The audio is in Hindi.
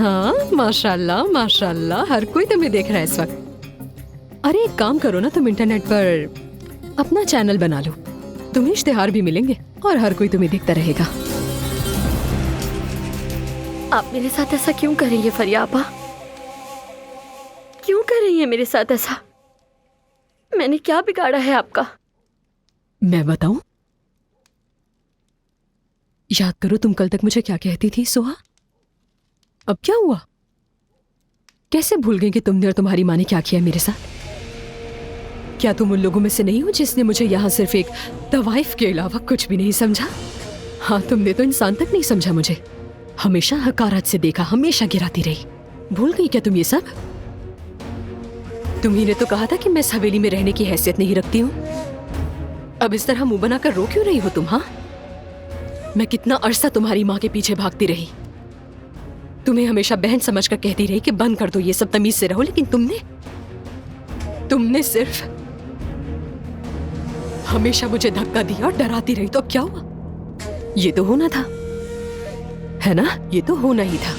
हाँ, माशाल्लाह माशाल्लाह, हर कोई तुम्हें देख रहा है इस वक्त। अरे एक काम करो ना, तुम इंटरनेट पर अपना चैनल बना लो, तुम्हें इश्तिहार भी मिलेंगे और हर कोई तुम्हें देखता रहेगा। आप मेरे साथ ऐसा क्यों कर रही है फरिया आपा? क्यों कर रही है मेरे साथ ऐसा? मैंने क्या बिगाड़ा है आपका? मैं बताऊं? याद करो तुम कल तक मुझे क्या कहती थी सोहा। अब क्या हुआ? कैसे भूल गई कि तुमने और तुम्हारी माँ ने क्या किया मेरे साथ? क्या तुम उन लोगों में से नहीं हो जिसने मुझे यहाँ सिर्फ एक तवाइफ के अलावा कुछ भी नहीं समझा? हाँ, तुमने तो इंसान तक नहीं समझा मुझे। हमेशा हकारत से देखा, हमेशा गिराती रही। भूल गई क्या तुम ये सब? तुम्ही ने तो कहा था कि मैं इस हवेली में रहने की हैसियत नहीं रखती हूँ। अब इस तरह मुंह बनाकर रो क्यों रही हो तुम? हाँ, मैं कितना अरसा तुम्हारी माँ के पीछे भागती रही, तुम्हें हमेशा बहन समझकर कहती रही कि बंद कर दो ये सब, तमीज से रहो, लेकिन तुमने सिर्फ हमेशा मुझे धक्का दिया और डराती रही। तो अब क्या हुआ? ये तो होना था, है ना? ये तो होना ही था।